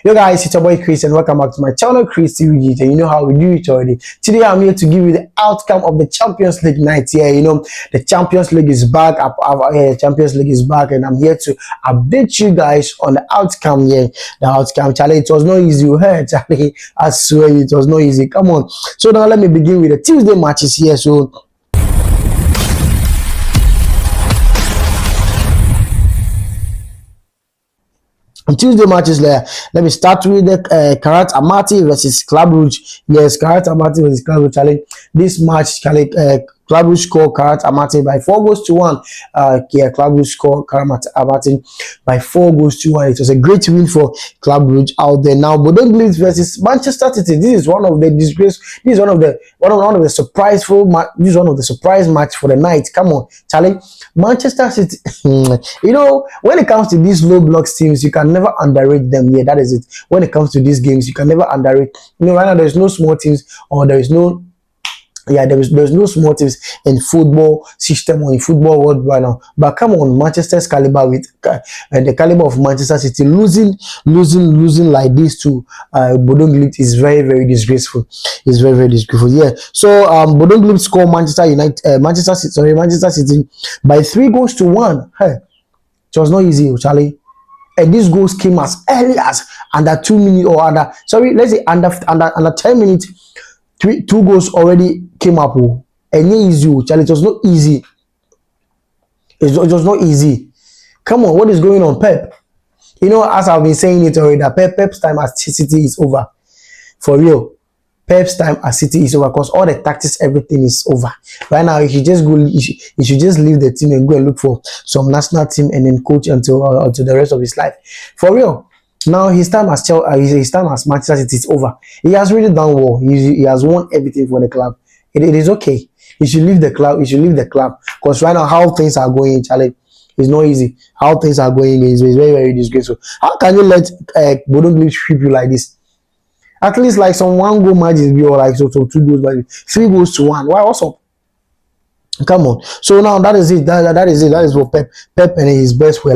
Yo guys, it's your boy Chris and welcome back to my channel, Chris TV. And you know how we do it already. Today I'm here to give you the outcome of the Champions League night. Yeah, you know the Champions League is back. Champions League is back, and I'm here to update you guys on the outcome. Yeah, the outcome. Charlie, it was not easy. You heard, Charlie. I swear it was not easy. Come on. So now let me begin with the Tuesday matches here. So on Tuesday matches there, let me start with the Karat Amati versus Club Rouge. Yes, Karat Amati versus Club Rouge. Charlie, this match, Charlie, Club Rouge scored Karat Amati by 4 goals to 1. Club Rouge scored Karat Amati by 4 goals to 1. It was a great win for Club Rouge out there. Now, Bodo Glimt versus Manchester City. This is one of the disgrace. This is one of the This is one of the surprise match for the night. Come on, Charlie. Manchester City. You know, when it comes to these low blocks teams, you can never underrate them. Yeah, that is it. When it comes to these games, you can never underrate. You know, right now there's no small teams, or there is no there's no small teams in football system or in football world right now. But come on, Manchester's caliber with the caliber of Manchester City losing like this to Bodo Glimt is very disgraceful. It's very disgraceful. Yeah. So Bodo Glimt scored Manchester City by 3 goals to 1. Hey, it was not easy, Charlie. And these goals came as early as under 2 minutes or let's say under 10 minutes. Two goals already came up. And easy, Charlie. It was not easy. It was not easy. Come on, what is going on, Pep? You know, as I've been saying it already, that Pep's time at City is over. For real. Pep's time at City is over because all the tactics, everything is over. Right now, you should just leave the team and go and look for some national team and then coach until the rest of his life. For real. Now his time as Manchester City is over. He has really done well. He has won everything for the club. It is okay. He should leave the club. Because right now how things are going, Charlie, it's not easy. How things are going is very disgraceful. How can you let Bodo Glimt sweep you like this? At least like some 1 goal matches be or like so 2 goals matches, 3 goals to 1. Why? What's up? Come on. So now that is it. That is what Pep and his best were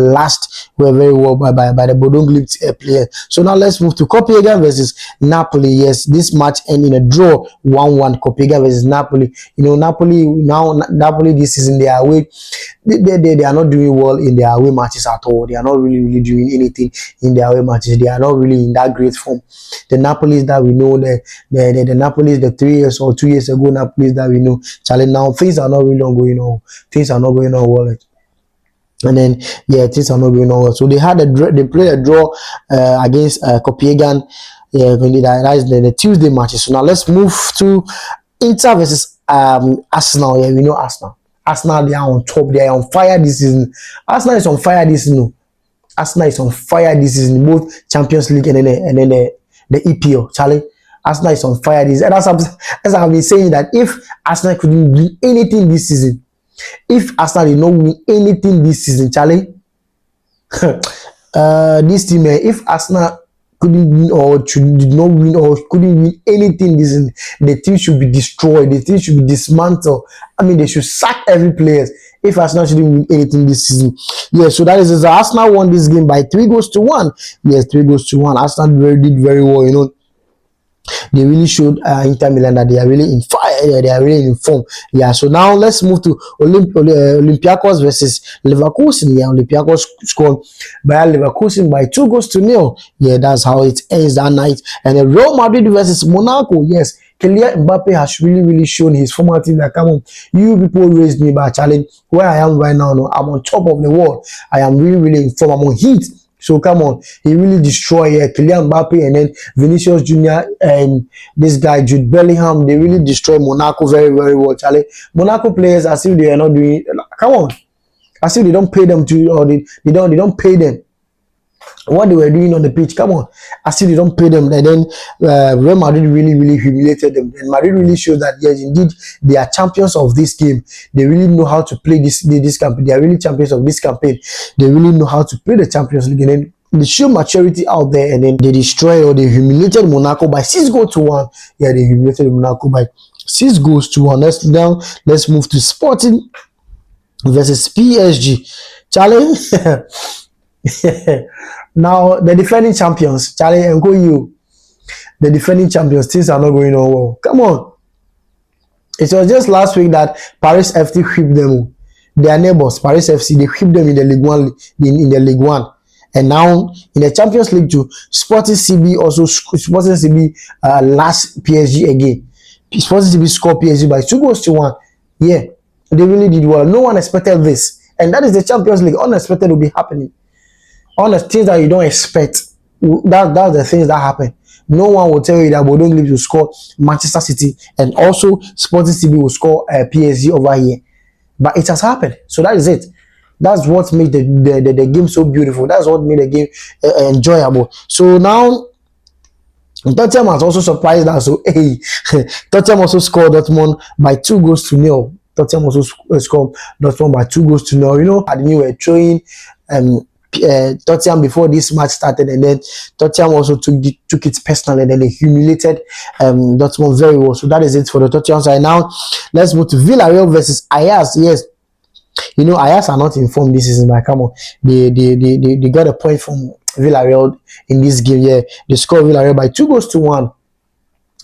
very well by the Bodo Glimt player. So now let's move to Copenhagen versus Napoli. Yes, this match ended in a draw 1-1. Copenhagen versus Napoli. You know, Napoli this season they are away. They are not doing well in their away matches at all. They are not really doing anything in their away matches. They are not really in that great form. The Napolis that we know, the Napolis, the 3 years or 2 years ago Napolis that we know, Charlie, now things are not really going on. Things are not going on well. And then things are not going on well. So they played a draw against Copenhagen. Yeah, that is the Tuesday matches. So now let's move to Inter versus Arsenal. Yeah, we know Arsenal. Arsenal, they are on top. They are on fire this season. Arsenal is on fire this season. Arsenal is on fire this season. Both Champions League and then the EPL. Charlie, Arsenal is on fire this. And as I've been saying that if Arsenal couldn't win anything this season, Charlie, this team, if Arsenal couldn't win or did not win or couldn't win anything this season, the team should be destroyed. The team should be dismantled. I mean, they should sack every player if Arsenal shouldn't win anything this season. Yeah, so that is Arsenal won this game by 3 goals to 1. Yes, 3 goals to 1. Arsenal did very well, you know. They really showed Inter Milan that they are really in fire. They are really in form. Yeah. So now let's move to Olympiacos versus Leverkusen. Yeah, Olympiacos scored by Leverkusen by 2 goals to 0. Yeah, that's how it ends that night. And then Real Madrid versus Monaco. Yes, Kylian Mbappe has really shown his former team that come on, you people raised me by challenge. Where I am right now, no, I'm on top of the world. I am really in form. I'm on heat. So come on, he really destroyed Kylian Mbappe and then Vinicius Jr. and this guy Jude Bellingham. They really destroyed Monaco very well, Charlie. Monaco players, as if they are not doing. Come on, as if they don't pay them to, or they don't pay them what they were doing on the pitch. Come on, as if they don't pay them. And then Real Madrid really humiliated them. And Madrid really shows that yes, indeed, they are champions of this game. They really know how to play this campaign. They are really champions of this campaign. They really know how to play the Champions League. And then they show maturity out there, and then they destroyed or they humiliated Monaco by 6 goals to 1. Yeah, they humiliated Monaco by 6 goals to 1. Let's move to Sporting versus PSG. Charlie. Now the defending champions, Charlie and go you. The defending champions, things are not going on well. Come on. It was just last week that Paris FC whipped them. Their neighbors, Paris FC, they whipped them in the League One, in the League One. And now in the Champions League too, Sporting CB also Sporting CB last PSG again. Sporting CB scored PSG by 2-1. Yeah, they really did well. No one expected this, and that is the Champions League. Unexpected will be happening. Honest things that you don't expect. That's the things that happen. No one will tell you that we don't need to score Manchester City, and also Sporting CB will score PSG over here. But it has happened. So that is it. That's what made the game so beautiful. That's what made the game enjoyable. So now Tottenham has also surprised us. So hey, Tottenham also scored Dortmund by 2-0. Tottenham also scored Dortmund by 2-0. You know, I knew we were throwing Tottenham before this match started, and then Tottenham also took it personally, and then they humiliated Dortmund very well. So that is it for the Tottenham side. Now let's move to Villarreal versus Ajax. Yes, you know Ajax are not informed this season, but come on, they got a point from Villarreal in this game. Yeah, they scored Villarreal by 2-1.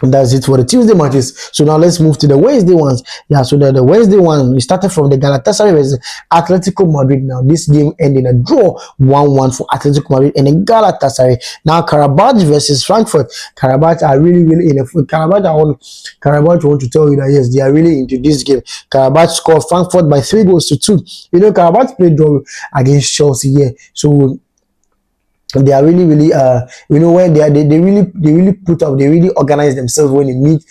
And that's it for the Tuesday matches. So now let's move to the Wednesday ones. Yeah, so the Wednesday one, we started from the Galatasaray versus Atletico Madrid. Now this game ended in a draw 1-1 for Atletico Madrid and the Galatasaray. Now Karabakh versus Frankfurt. Karabakh are really in a Karabakh want to tell you that yes, they are really into this game. Karabakh scored Frankfurt by 3-2. You know, Karabakh played draw against Chelsea. Yeah, so they are really you know, when they really put up, they really organize themselves when they meet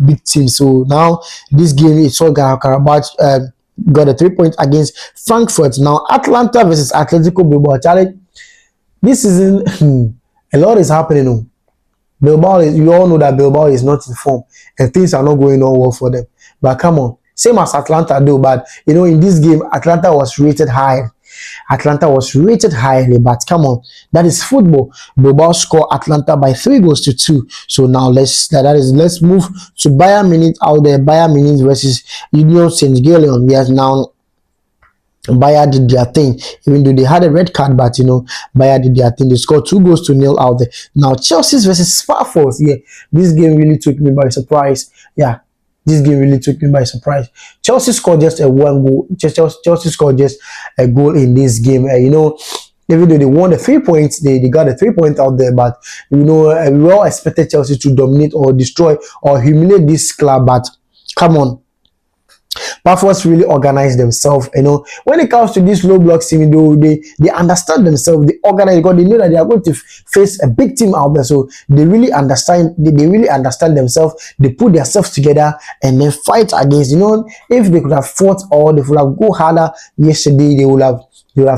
big teams. So now this game is all Karabakh got a 3 point against Frankfurt. Now Atlanta versus Atletico Bilbao. Charlie, this season a lot is happening. Bilbao you all know that Bilbao is not in form and things are not going on well for them. But come on, same as Atlanta though. But you know, in this game Atlanta was rated high. Atlanta was rated highly, but come on, that is football. Bilbao scored Atlanta by 3-2. So now let's move to Bayern Munich out there. Bayern Munich versus Union Saint Gallen. Yes, now Bayern did their thing, even though they had a red card, but you know, Bayern did their thing. They scored 2-0 out there. Now Chelsea versus Sparfors. Yeah, this game really took me by surprise. Yeah. This game really took me by surprise. Chelsea scored just a one goal. Chelsea scored just a goal in this game. You know, even though they won the 3 points, they got a 3 point out there. But you know, we all expected Chelsea to dominate or destroy or humiliate this club. But come on, Sparfors really organize themselves. You know, when it comes to this low block team, they understand themselves. They organize because they know that they are going to face a big team out there. So they really understand. They really understand themselves. They put themselves together and then fight against. You know, if they could have fought or they would have go harder yesterday, they would have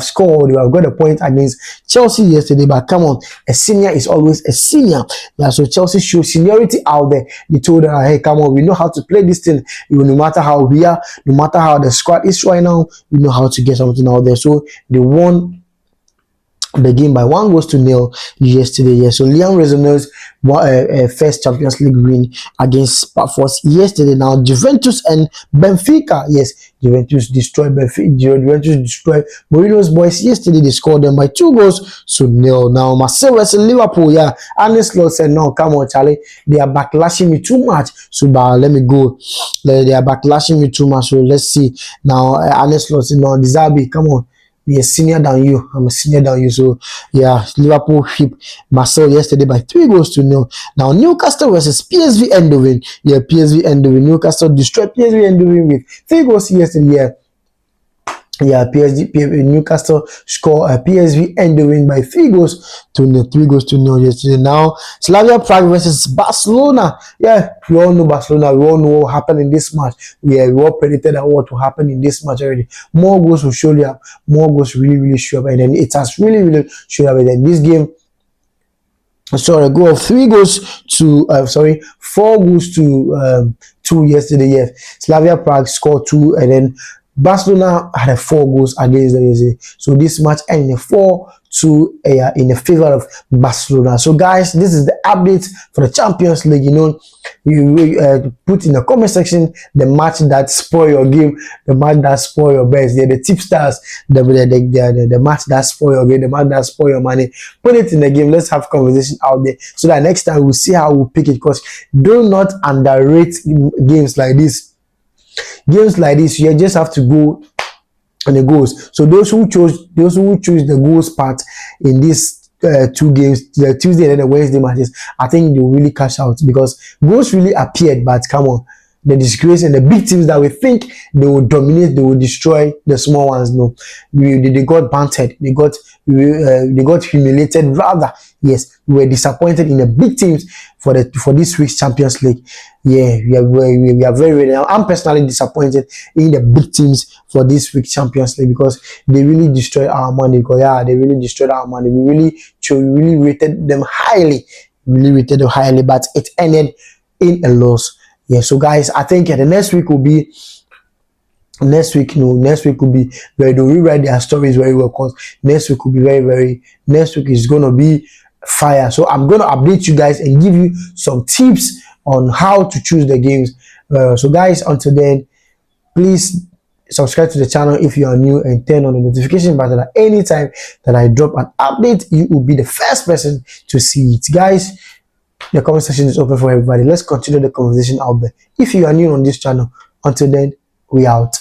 scored, they would have got a point against Chelsea yesterday. But come on, a senior is always a senior. Yeah, so Chelsea shows seniority out there. They told her, hey, come on, we know how to play this thing. No matter how we are, no matter how the squad is right now, we know how to get something out there. So they won the game by 1-0 yesterday. Yeah, so Lyon Resonance first Champions League win against Sparfors yesterday. Now Juventus and Benfica. Yes, Juventus destroyed Benfica. Juventus destroyed Mourinho's boys yesterday. They scored them by 2-0. Now Marseille versus Liverpool. Yeah, Arne Slot said, no, come on, Charlie. They are backlashing me too much. So let me go. They are backlashing me too much. So let's see. Now Arne Slot said, no, Dizabi, come on. Be a senior than you. I'm a senior than you. So yeah, Liverpool hit Marseille yesterday by 3-0. Now Newcastle versus PSV Eindhoven. Yeah, PSV Eindhoven. Newcastle destroyed PSV Eindhoven with 3 goals yesterday. Yeah, Newcastle score PSV Eindhoven by 3-0 yesterday. Now Slavia Prague versus Barcelona. Yeah, we all know Barcelona. We all know what happened in this match. Yeah, we all predicted that what will happen in this match already. More goals will surely up. More goals really show up, and then it has really showed up. And then this game, sorry, a goal of 4 goals to 2 yesterday. Yeah, Slavia Prague scored 2, and then Barcelona had 4 goals against them. So this match ended 4-2 in the favor of Barcelona. So guys, this is the update for the Champions League. You know, You put in the comment section the match that spoil your game, the match that spoil your bets. They're the tipsters, the match that spoil your game, the match that spoil your money. Put it in the game. Let's have conversation out there so that next time we'll see how we'll pick it. Because do not underrate games like this. Games like this, you just have to go on the goals. So those who choose the goals part in this two games, the Tuesday and the Wednesday matches, I think they will really cash out because goals really appeared. But come on, the disgrace and the big teams that we think they will dominate, they will destroy the small ones. No, they got bantered, they got humiliated. Rather, yes, we were disappointed in the big teams for this week's Champions League. Yeah, we are very. I'm personally disappointed in the big teams for this week's Champions League because they really destroyed our money. Because yeah, they really destroyed our money. We really rated them highly. But it ended in a loss. Yeah, so guys, I think the next week will be where they rewrite their stories very well. Because next week will be next week is gonna be fire. So I'm gonna update you guys and give you some tips on how to choose the games. So guys, until then, please subscribe to the channel if you are new and turn on the notification button. At any time that I drop an update, you will be the first person to see it. Guys, the comment section is open for everybody. Let's continue the conversation out there. If you are new on this channel, until then, we out.